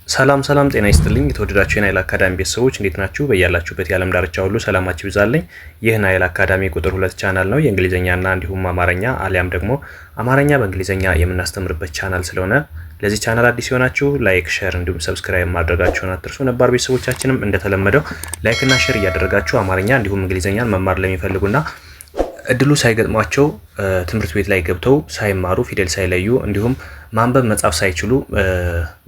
ሰላም ጤና ይስጥልኝ የተወደዳችሁ የናይል አካዳሚ ቤተሰቦች እንዴት ናችሁ? በያላችሁበት የዓለም ዳርቻ ሁሉ ሰላማችሁ ይብዛልኝ። ይህ ናይል አካዳሚ ቁጥር 2 ቻናል ነው። የእንግሊዘኛና እንዲሁም አማርኛ አሊያም ደግሞ አማርኛ በእንግሊዘኛ የምናስተምርበት ቻናል ስለሆነ ለዚህ ቻናል አዲስ የሆናችሁ ላይክ፣ ሼር እንዲሁም ሰብስክራይብ ማድረጋችሁን አትርሱ። ነባር ቤተሰቦቻችንም እንደተለመደው ላይክ እና ሼር እያደረጋችሁ አማርኛ እንዲሁም እንግሊዘኛን መማር ለሚፈልጉና እድሉ ሳይገጥሟቸው ትምህርት ቤት ላይ ገብተው ሳይማሩ ፊደል ሳይለዩ እንዲሁም ማንበብ መጻፍ ሳይችሉ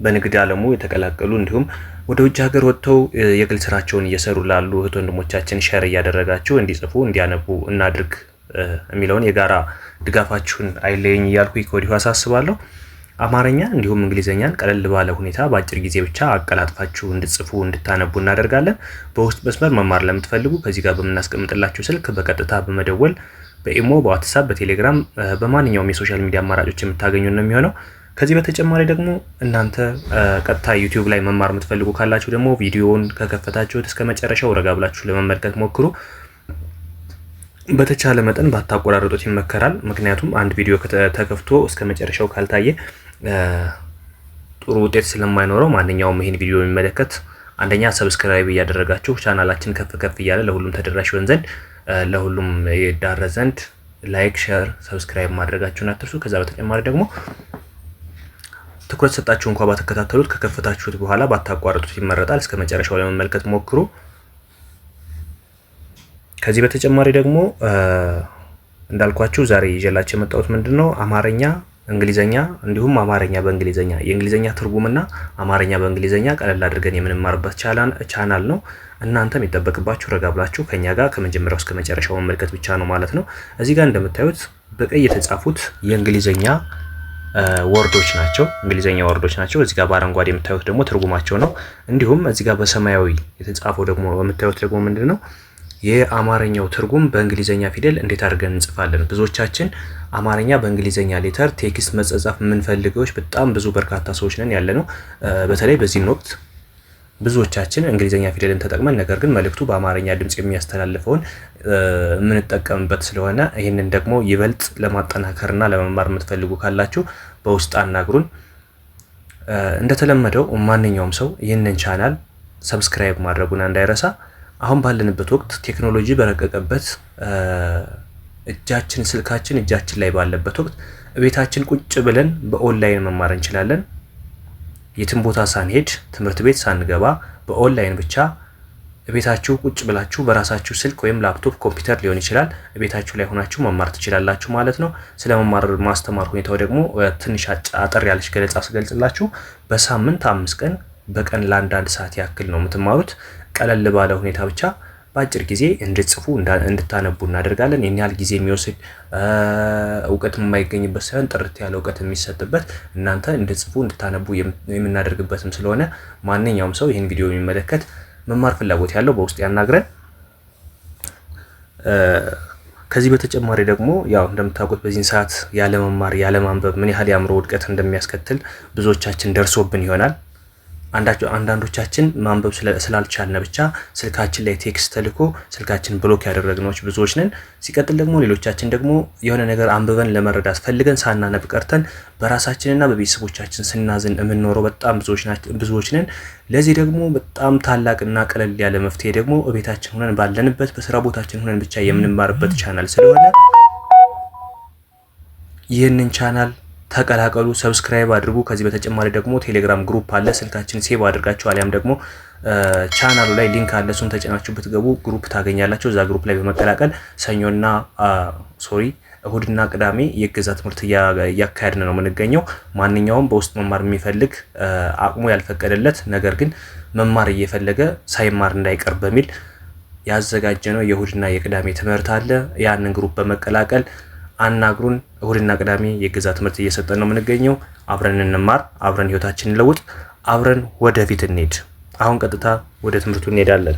በንግድ ዓለሙ የተቀላቀሉ እንዲሁም ወደ ውጭ ሀገር ወጥተው የግል ስራቸውን እየሰሩ ላሉ እህት ወንድሞቻችን ሼር እያደረጋችሁ እንዲጽፉ እንዲያነቡ እናድርግ የሚለውን የጋራ ድጋፋችሁን አይለየኝ እያልኩ ከወዲሁ አሳስባለሁ። አማርኛ እንዲሁም እንግሊዘኛን ቀለል ባለ ሁኔታ በአጭር ጊዜ ብቻ አቀላጥፋችሁ እንድጽፉ እንድታነቡ እናደርጋለን። በውስጥ መስመር መማር ለምትፈልጉ ከዚህ ጋር በምናስቀምጥላችሁ ስልክ በቀጥታ በመደወል በኢሞ፣ በዋትስአፕ፣ በቴሌግራም በማንኛውም የሶሻል ሚዲያ አማራጮች የምታገኙ ነው የሚሆነው። ከዚህ በተጨማሪ ደግሞ እናንተ ቀጥታ ዩቲዩብ ላይ መማር የምትፈልጉ ካላችሁ ደግሞ ቪዲዮውን ከከፈታችሁት እስከ መጨረሻው ረጋ ብላችሁ ለመመልከት ሞክሩ። በተቻለ መጠን ባታቆራረጡት ይመከራል። ምክንያቱም አንድ ቪዲዮ ተከፍቶ እስከ መጨረሻው ካልታየ ጥሩ ውጤት ስለማይኖረው ማንኛውም ይሄን ቪዲዮ የሚመለከት አንደኛ ሰብስክራይብ እያደረጋችሁ ቻናላችን ከፍ እያለ ለሁሉም ተደራሽ ይሆን ዘንድ ለሁሉም ይዳረስ ዘንድ ላይክ፣ ሼር፣ ሰብስክራይብ ማድረጋችሁን አትርሱ። ከዛ በተጨማሪ ደግሞ ትኩረት ሰጣችሁ እንኳን ባትከታተሉት ከከፈታችሁት በኋላ ባታቋርጡት ይመረጣል። እስከ መጨረሻው ለመመልከት ሞክሩ። ከዚህ በተጨማሪ ደግሞ እንዳልኳችሁ ዛሬ ይዤላችሁ የመጣሁት ምንድነው አማርኛ እንግሊዘኛ እንዲሁም አማርኛ በእንግሊዘኛ የእንግሊዘኛ ትርጉምና አማርኛ በእንግሊዘኛ ቀለል አድርገን የምንማርበት ቻናል ነው። እናንተም የሚጠበቅባችሁ ረጋ ብላችሁ ከኛ ጋር ከመጀመሪያው እስከ መጨረሻው መመልከት ብቻ ነው ማለት ነው። እዚህ ጋር እንደምታዩት በቀይ የተጻፉት የእንግሊዘኛ ወርዶች ናቸው። እዚህ ጋር በአረንጓዴ የምታዩት ደግሞ ትርጉማቸው ነው። እንዲሁም እዚህ ጋር በሰማያዊ የተጻፈው ደግሞ የምታዩት ደግሞ ምንድነው የአማርኛው ትርጉም በእንግሊዘኛ ፊደል እንዴት አድርገን እንጽፋለን። ብዙዎቻችን አማርኛ በእንግሊዘኛ ሌተር ቴክስት መጻፍ የምንፈልገውች በጣም ብዙ በርካታ ሰዎች ነን ያለነው። በተለይ በዚህ ወቅት ብዙዎቻችን እንግሊዘኛ ፊደልን ተጠቅመን ነገር ግን መልእክቱ በአማርኛ ድምጽ የሚያስተላልፈውን የምንጠቀምበት ስለሆነ ይህንን ደግሞ ይበልጥ ለማጠናከርና ለመማር የምትፈልጉ ካላችሁ በውስጥ አናግሩን። እንደተለመደው ማንኛውም ሰው ይህንን ቻናል ሰብስክራይብ ማድረጉን እንዳይረሳ። አሁን ባለንበት ወቅት ቴክኖሎጂ በረቀቀበት ስልካችን እጃችን ላይ ባለበት ወቅት ቤታችን ቁጭ ብለን በኦንላይን መማር እንችላለን። የትም ቦታ ሳንሄድ ትምህርት ቤት ሳንገባ በኦንላይን ብቻ ቤታችሁ ቁጭ ብላችሁ በራሳችሁ ስልክ ወይም ላፕቶፕ፣ ኮምፒውተር ሊሆን ይችላል ቤታችሁ ላይ ሆናችሁ መማር ትችላላችሁ ማለት ነው። ስለመማር ማስተማር ሁኔታው ደግሞ ትንሽ አጠር ያለች ገለጻ ስገልጽላችሁ በሳምንት 5 ቀን በቀን ለአንድ ሰዓት ያክል ነው የምትማሩት። ቀለል ባለ ሁኔታ ብቻ በአጭር ጊዜ እንድትጽፉ እንድታነቡ እናደርጋለን። ይህን ያህል ጊዜ የሚወስድ እውቀት የማይገኝበት ሳይሆን ጥርት ያለ እውቀት የሚሰጥበት እናንተ እንድትጽፉ እንድታነቡ የምናደርግበትም ስለሆነ ማንኛውም ሰው ይህን ቪዲዮ የሚመለከት መማር ፍላጎት ያለው በውስጥ ያናግረን። ከዚህ በተጨማሪ ደግሞ ያው እንደምታውቁት በዚህን ሰዓት ያለመማር ያለማንበብ ምን ያህል የአእምሮ ውድቀት እንደሚያስከትል ብዙዎቻችን ደርሶብን ይሆናል። አንዳንዶቻችን ማንበብ ስላልቻልን ብቻ ስልካችን ላይ ቴክስት ተልኮ ስልካችን ብሎክ ያደረግነው ብዙዎች ነን። ሲቀጥል ደግሞ ሌሎቻችን ደግሞ የሆነ ነገር አንብበን ለመረዳት ፈልገን ሳናነብ ቀርተን በራሳችንና በቤተሰቦቻችን ስናዝን የምንኖረው በጣም ብዙዎች ነን። ለዚህ ደግሞ በጣም ታላቅና ቀለል ያለ መፍትሄ ደግሞ ቤታችን ሆነን ባለንበት በስራ ቦታችን ሆነን ብቻ የምንማርበት ቻናል ስለሆነ ይህንን ቻናል ተቀላቀሉ፣ ሰብስክራይብ አድርጉ። ከዚህ በተጨማሪ ደግሞ ቴሌግራም ግሩፕ አለ። ስልካችን ሴቭ አድርጋችሁ አሊያም ደግሞ ቻናሉ ላይ ሊንክ አለ። እሱን ተጭናችሁ ብትገቡ ግሩፕ ታገኛላችሁ። እዛ ግሩፕ ላይ በመቀላቀል እሁድና ቅዳሜ የእገዛ ትምህርት እያካሄድን ነው የምንገኘው። ማንኛውም በውስጥ መማር የሚፈልግ አቅሙ ያልፈቀደለት ነገር ግን መማር እየፈለገ ሳይማር እንዳይቀር በሚል ያዘጋጀነው የእሁድና የቅዳሜ ትምህርት አለ። ያንን ግሩፕ በመቀላቀል አናግሩን። እሁድና ቅዳሜ የእገዛ ትምህርት እየሰጠን ነው የምንገኘው። አብረን እንማር፣ አብረን ህይወታችንን እንለውጥ፣ አብረን ወደፊት እንሄድ። አሁን ቀጥታ ወደ ትምህርቱ እንሄዳለን።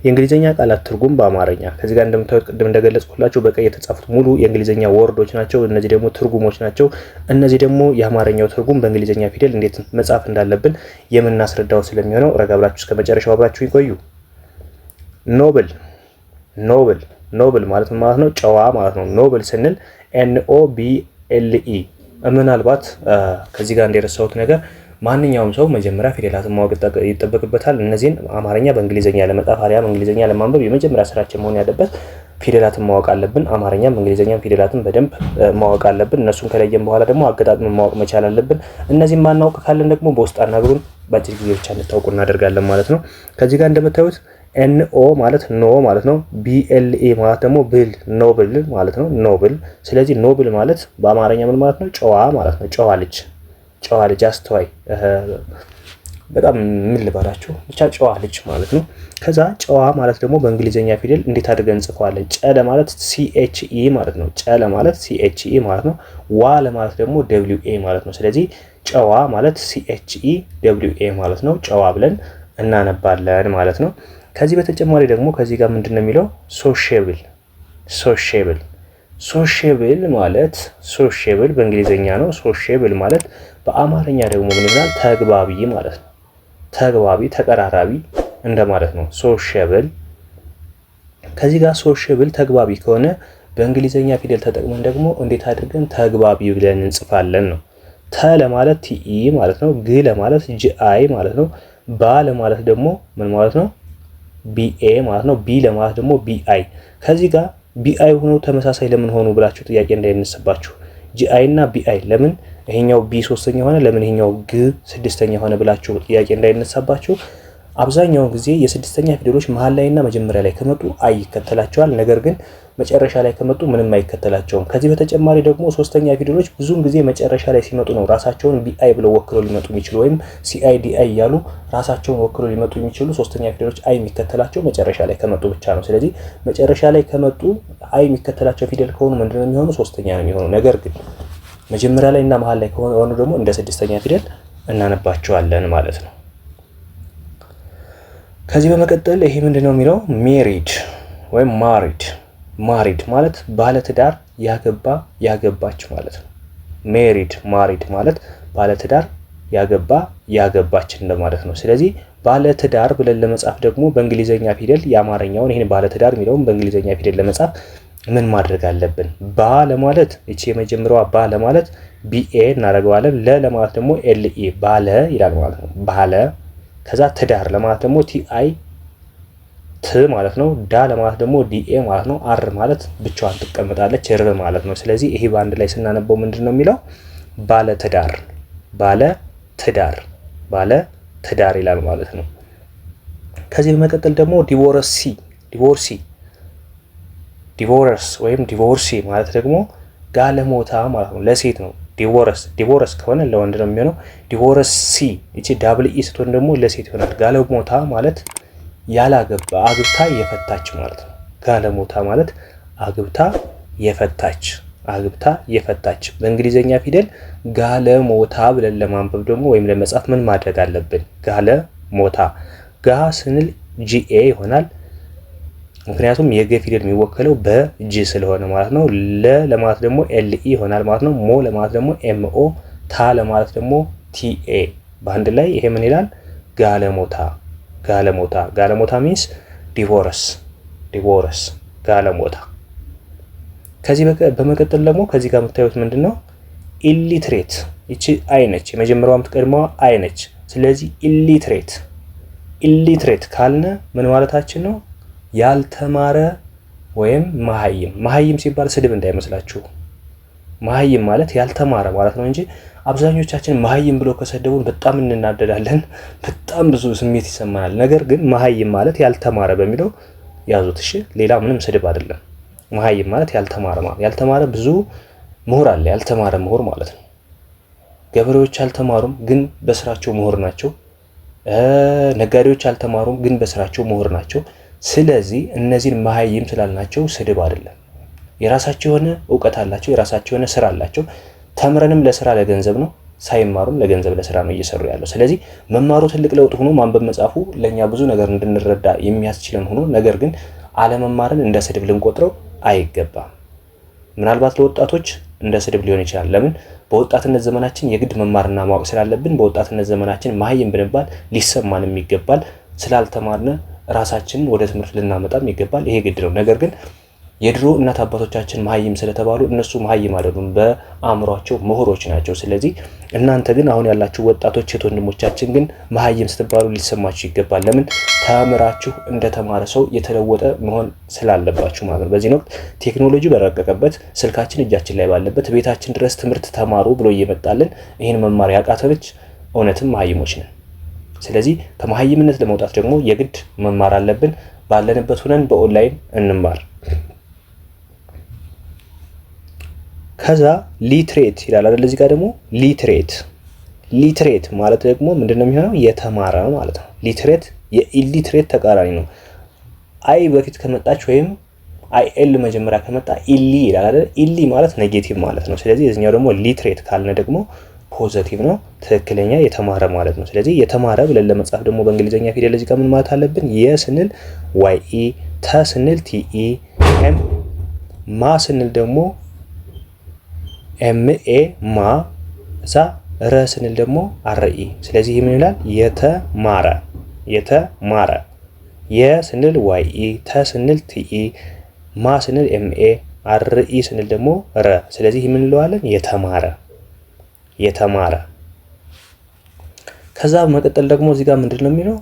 የእንግሊዘኛ ቃላት ትርጉም በአማርኛ ከዚህ ጋር እንደምታዩት ቅድም እንደገለጽኩላችሁ በቀይ የተጻፉት ሙሉ የእንግሊዘኛ ወርዶች ናቸው። እነዚህ ደግሞ ትርጉሞች ናቸው። እነዚህ ደግሞ የአማርኛው ትርጉም በእንግሊዘኛ ፊደል እንዴት መጻፍ እንዳለብን የምናስረዳው ስለሚሆነው ረጋ ብላችሁ እስከ መጨረሻው አብራችሁ ይቆዩ። ኖብል ኖብል ማለት ማለት ነው ጨዋ ማለት ነው። ኖብል ስንል NOBLE። ምናልባት ከዚህ ጋር እንደረሳሁት ነገር ማንኛውም ሰው መጀመሪያ ፊደላትን ማወቅ ይጠበቅበታል። እነዚህን አማርኛ በእንግሊዘኛ ለመጻፍ አሊያም እንግሊዘኛ ለማንበብ የመጀመሪያ ስራችን መሆን ያለበት ፊደላትን ማወቅ አለብን። አማርኛም እንግሊዘኛም ፊደላትን በደንብ ማወቅ አለብን። እነሱን ከለየን በኋላ ደግሞ አገጣጥመን ማወቅ መቻል አለብን። እነዚህን ማናውቅ ካለን ደግሞ በውስጥ አናግሩን፣ በአጭር ጊዜ ብቻ እንድታውቁ እናደርጋለን ማለት ነው። ከዚህ ጋር እንደምታዩት NO ማለት ኖ ማለት ነው። BLE ማለት ደግሞ ብል ኖብል ማለት ነው። ኖብል። ስለዚህ ኖብል ማለት በአማርኛ ምን ማለት ነው? ጨዋ ማለት ነው። ጨዋ ልጅ አስተዋይ፣ በጣም ምን ልበላችሁ ብቻ ጨዋ ልጅ ማለት ነው። ከዛ ጨዋ ማለት ደግሞ በእንግሊዘኛ ፊደል እንዴት አድርገን እንጽፈዋለን? ጨ ለማለት CHE ማለት ነው። ጨ ለማለት CHE ማለት ነው። ዋ ለማለት ደግሞ WA ማለት ነው። ስለዚህ ጨዋ ማለት CHEWA ማለት ነው። ጨዋ ብለን እናነባለን ማለት ነው። ከዚህ በተጨማሪ ደግሞ ከዚህ ጋር ምንድነው የሚለው? ሶሼብል ማለት ሶሼብል በእንግሊዘኛ ነው። ሶሼብል ማለት በአማርኛ ደግሞ ምን ይሆናል? ተግባቢ ማለት ነው። ተግባቢ፣ ተቀራራቢ እንደማለት ነው። ሶሼብል። ከዚህ ጋር ሶሼብል ተግባቢ ከሆነ በእንግሊዘኛ ፊደል ተጠቅመን ደግሞ እንዴት አድርገን ተግባቢ ብለን እንጽፋለን ነው። ተ ለማለት TE ማለት ነው። ግ ለማለት GI ማለት ነው። ባ ለማለት ደግሞ ምን ማለት ነው? BA ማለት ነው። ቢ ለማለት ደግሞ BI። ከዚህ ጋር BI ሆኖ ተመሳሳይ ለምን ሆኑ ብላችሁ ጥያቄ እንዳይነሳባችሁ። GI እና BI ለምን ይሄኛው B ሶስተኛ ሆነ፣ ለምን ይሄኛው G ስድስተኛ ሆነ ብላችሁ ጥያቄ እንዳይነሳባችሁ። አብዛኛውን ጊዜ የስድስተኛ ፊደሎች መሀል ላይና መጀመሪያ ላይ ከመጡ አይ ይከተላቸዋል። ነገር ግን መጨረሻ ላይ ከመጡ ምንም አይከተላቸውም። ከዚህ በተጨማሪ ደግሞ ሶስተኛ ፊደሎች ብዙውን ጊዜ መጨረሻ ላይ ሲመጡ ነው ራሳቸውን BI ብለው ወክለው ሊመጡ የሚችሉ ወይም CIDI እያሉ ራሳቸውን ወክለው ሊመጡ የሚችሉ ሶስተኛ ፊደሎች አይ የሚከተላቸው መጨረሻ ላይ ከመጡ ብቻ ነው። ስለዚህ መጨረሻ ላይ ከመጡ አይ የሚከተላቸው ፊደል ከሆኑ ምንድነው የሚሆኑ? ሶስተኛ ነው የሚሆኑ። ነገር ግን መጀመሪያ ላይ እና መሀል ላይ ከሆኑ ደግሞ እንደ ስድስተኛ ፊደል እናነባቸዋለን ማለት ነው። ከዚህ በመቀጠል ይሄ ምንድነው የሚለው? ሜሪድ ወይም ማሪድ ማለት ባለትዳር፣ ያገባ፣ ያገባች ማለት ነው። ማሪድ ማለት ባለትዳር፣ ያገባ፣ ያገባች እንደማለት ነው። ስለዚህ ባለትዳር ብለን ለመጻፍ ደግሞ በእንግሊዘኛ ፊደል የአማርኛውን ይሄን ባለትዳር የሚለውን በእንግሊዘኛ ፊደል ለመጻፍ ምን ማድረግ አለብን? ባ ለማለት እቺ የመጀመሪያዋ ባ ለማለት BA እናደርገዋለን። ለማለት ደግሞ LE ባለ ይላል ማለት ነው። ባለ። ከዛ ትዳር ለማለት ደግሞ TI ማለት ነው። ዳ ለማለት ደግሞ DA ማለት ነው። አር ማለት ብቻዋን ትቀመጣለች ር ማለት ነው። ስለዚህ ይሄ በአንድ ላይ ስናነበው ምንድነው የሚለው? ባለ ትዳር ይላል ማለት ነው። ከዚህ በመቀጠል ደግሞ ዲቮርስ ወይም ዲቮርሲ ማለት ደግሞ ጋለሞታ ማለት ነው። ለሴት ነው። ዲቮርስ ከሆነ ለወንድ ነው የሚሆነው። ዲቮርሲ እቺ WE ስትሆን ደግሞ ለሴት ይሆናል። ጋለሞታ ማለት ያላገባ አግብታ የፈታች ማለት ነው። ጋለሞታ ማለት አግብታ የፈታች። በእንግሊዘኛ ፊደል ጋለሞታ ብለን ለማንበብ ደግሞ ወይም ለመጻፍ ምን ማድረግ አለብን? ጋለሞታ። ጋ ስንል GA ይሆናል። ምክንያቱም የገ ፊደል የሚወከለው በጂ ስለሆነ ማለት ነው። ለማለት ደግሞ LE ይሆናል ማለት ነው። ሞ ለማለት ደግሞ MO፣ ታ ለማለት ደግሞ TA። በአንድ ላይ ይሄ ምን ይላል? ጋለሞታ ሚንስ ዲቮርስ ጋለሞታ። ከዚህ በመቀጠል ደግሞ ከዚህ ጋር የምታዩት ምንድነው? ኢሊትሬት። እቺ አይነች የመጀመሪያው የምትቀድመው አይነች። ስለዚህ ኢሊትሬት ካልነ ምን ማለታችን ነው? ያልተማረ ወይም መሀይም ሲባል ስድብ እንዳይመስላችሁ። መሀይም ማለት ያልተማረ ማለት ነው እንጂ አብዛኞቻችን መሀይም ብሎ ከሰደቡን በጣም እንናደዳለን፣ በጣም ብዙ ስሜት ይሰማናል። ነገር ግን መሀይም ማለት ያልተማረ በሚለው ያዙት እሺ። ሌላ ምንም ስድብ አይደለም። መሀይም ማለት ያልተማረ ብዙ ምሁር አለ። ያልተማረ ምሁር ማለት ነው። ገበሬዎች አልተማሩም ግን በስራቸው ምሁር ናቸው። ነጋዴዎች አልተማሩም ግን በስራቸው ምሁር ናቸው። ስለዚህ እነዚህን መሀይም ስላልናቸው ስድብ አይደለም። የራሳቸው የሆነ እውቀት አላቸው፣ የራሳቸው የሆነ ስራ አላቸው። ተምረንም ለስራ ለገንዘብ ነው፣ ሳይማሩም ለገንዘብ ለስራ ነው እየሰሩ ያለው። ስለዚህ መማሩ ትልቅ ለውጥ ሆኖ ማንበብ መጻፉ ለኛ ብዙ ነገር እንድንረዳ የሚያስችለን ሆኖ ነገር ግን አለመማርን እንደ ስድብ ልንቆጥረው አይገባም። ምናልባት ለወጣቶች እንደ ስድብ ሊሆን ይችላል። ለምን? በወጣትነት ዘመናችን የግድ መማርና ማወቅ ስላለብን በወጣትነት ዘመናችን መሀይም ብንባል ሊሰማንም ይገባል። ስላልተማርነ ራሳችንን ወደ ትምህርት ልናመጣም ይገባል። ይሄ ግድ ነው። ነገር ግን የድሮ እናት አባቶቻችን መሀይም ስለተባሉ እነሱ መሀይም አይደሉም፣ በአእምሯቸው ምሁሮች ናቸው። ስለዚህ እናንተ ግን አሁን ያላችሁ ወጣቶች እህት ወንድሞቻችን ግን መሀይም ስትባሉ ሊሰማችሁ ይገባል። ለምን? ተምራችሁ እንደተማረ ሰው የተለወጠ መሆን ስላለባችሁ ማለት ነው። በዚህ ወቅት ቴክኖሎጂ በረቀቀበት ስልካችን እጃችን ላይ ባለበት ቤታችን ድረስ ትምህርት ተማሩ ብሎ እየመጣልን ይህን መማር ያቃተንች እውነትም መሀይሞች ነን። ስለዚህ ከመሀይምነት ለመውጣት ደግሞ የግድ መማር አለብን። ባለንበት ሆነን በኦንላይን እንማር። ከዛ ሊትሬት ይላል አይደል? እዚህ ጋር ደግሞ ሊትሬት ማለት ደግሞ ምንድነው የሚሆነው? የተማረ ማለት ነው። ሊትሬት የኢሊትሬት ተቃራኒ ነው። አይ በፊት ከመጣች ወይም አይ ኤል መጀመሪያ ከመጣ ኢሊ ይላል አይደል? ኢሊ ማለት ኔጌቲቭ ማለት ነው። ስለዚህ የዚህኛው ደግሞ ሊትሬት ካልነ ደግሞ ፖዚቲቭ ነው፣ ትክክለኛ የተማረ ማለት ነው። ስለዚህ የተማረ ብለን ለመጻፍ ደግሞ በእንግሊዘኛ ፊደል እዚህ ጋር ምን ማለት አለብን? የ ስንል ዋይ ኢ፣ ተ ስንል ቲ ኢ፣ ኤም ማ ስንል ደግሞ ኤም ኤ ማ፣ እዛ ረ ስንል ደግሞ አር ኢ። ስለዚህ ምን ይላል? የተማረ የ ስንል ዋይ ኢ፣ ተ ስንል ቲ ኢ፣ ማ ስንል ኤም ኤ፣ አር ኢ ስንል ደግሞ ረ። ስለዚህ ምን እንለዋለን? የተማረ። ከዛ መቀጠል ደግሞ እዚህ ጋር ምንድን ነው የሚለው?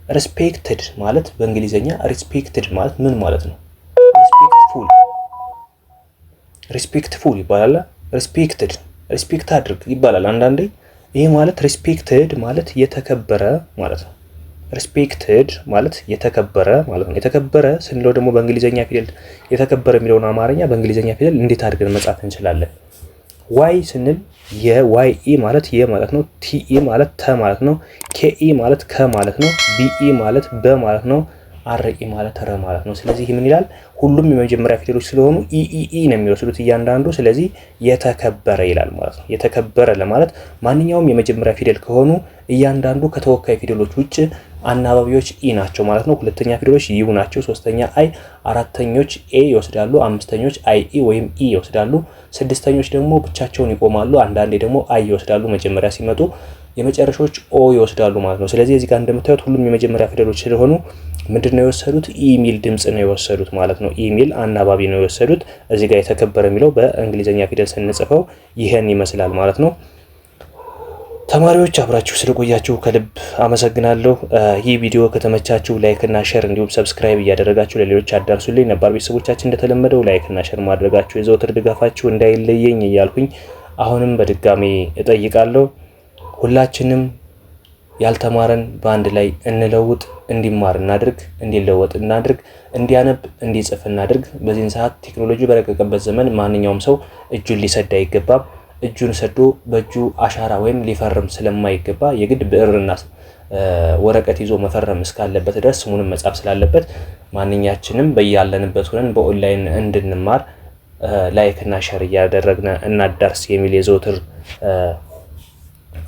ሪስፔክትድ ማለት በእንግሊዘኛ ሪስፔክትድ ማለት ምን ማለት ነው? ሪስፔክትፉል ይባላል። ሪስፔክት አድርግ ይባላል አንዳንዴ። ይሄ ማለት ሪስፔክትድ ማለት የተከበረ ማለት ነው። ሪስፔክትድ ማለት የተከበረ ማለት ነው። የተከበረ ስንለው ደግሞ በእንግሊዘኛ ፊደል የተከበረ የሚለውን አማርኛ በእንግሊዘኛ ፊደል እንዴት አድርገን መጻፍ እንችላለን? ዋይ ስንል የዋይ ኢ ማለት የ ማለት ነው። ቲ ኢ ማለት ተ ማለት ነው። ኬ ኢ ማለት ከ ማለት ነው። ቢ ኢ ማለት በ ማለት ነው። አር ኢ ማለት ረ ማለት ነው። ስለዚህ ምን ይላል? ሁሉም የመጀመሪያ ፊደሎች ስለሆኑ ኢ ነው የሚወስዱት እያንዳንዱ። ስለዚህ የተከበረ ይላል ማለት ነው። የተከበረ ለማለት ማንኛውም የመጀመሪያ ፊደል ከሆኑ እያንዳንዱ ከተወካይ ፊደሎች ውጭ አናባቢዎች ኢ ናቸው ማለት ነው። ሁለተኛ ፊደሎች ዩ ናቸው። ሶስተኛ አይ፣ አራተኞች ኤ ይወስዳሉ። አምስተኞች አይ ኢ ወይም ኢ ይወስዳሉ። ስድስተኞች ደግሞ ብቻቸውን ይቆማሉ። አንዳንዴ ደግሞ አይ ይወስዳሉ መጀመሪያ ሲመጡ። የመጨረሻዎች ኦ ይወስዳሉ ማለት ነው። ስለዚህ እዚህ ጋር እንደምታዩት ሁሉም የመጀመሪያ ፊደሎች ስለሆኑ ምንድነው የወሰዱት? ኢ ሚል ድምጽ ነው የወሰዱት ማለት ነው። ኢ ሚል አናባቢ ነው የወሰዱት። እዚህ ጋር የተከበረ የሚለው በእንግሊዘኛ ፊደል ስንጽፈው ይሄን ይመስላል ማለት ነው። ተማሪዎች አብራችሁ ስለቆያችሁ ከልብ አመሰግናለሁ። ይህ ቪዲዮ ከተመቻችሁ ላይክ እና ሼር እንዲሁም ሰብስክራይብ እያደረጋችሁ ለሌሎች አዳርሱልኝ። ነባር ቤተሰቦቻችን እንደተለመደው ላይክ እና ሼር ማድረጋችሁ የዘወትር ድጋፋችሁ እንዳይለየኝ እያልኩኝ አሁንም በድጋሚ እጠይቃለሁ። ሁላችንም ያልተማረን በአንድ ላይ እንለውጥ፣ እንዲማር እናድርግ፣ እንዲለወጥ እናድርግ፣ እንዲያነብ እንዲጽፍ እናድርግ። በዚህን ሰዓት ቴክኖሎጂ በረቀቀበት ዘመን ማንኛውም ሰው እጁን ሊሰድ አይገባም። እጁን ሰዶ በእጁ አሻራ ወይም ሊፈርም ስለማይገባ የግድ ብዕርና ወረቀት ይዞ መፈረም እስካለበት ድረስ ስሙንም መጻፍ ስላለበት ማንኛችንም በያለንበት ሆነን በኦንላይን እንድንማር ላይክ እና ሼር እያደረግን እናዳርስ የሚል የዘወትር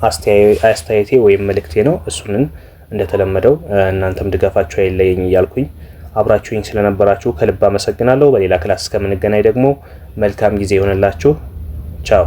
አስተያየቴ ወይም መልእክቴ ነው። እሱንን እንደተለመደው እናንተም ድጋፋችሁ አይለየኝ እያልኩኝ አብራችሁኝ ስለነበራችሁ ከልብ አመሰግናለሁ። በሌላ ክላስ እስከምንገናኝ ደግሞ መልካም ጊዜ ይሆንላችሁ። ቻው።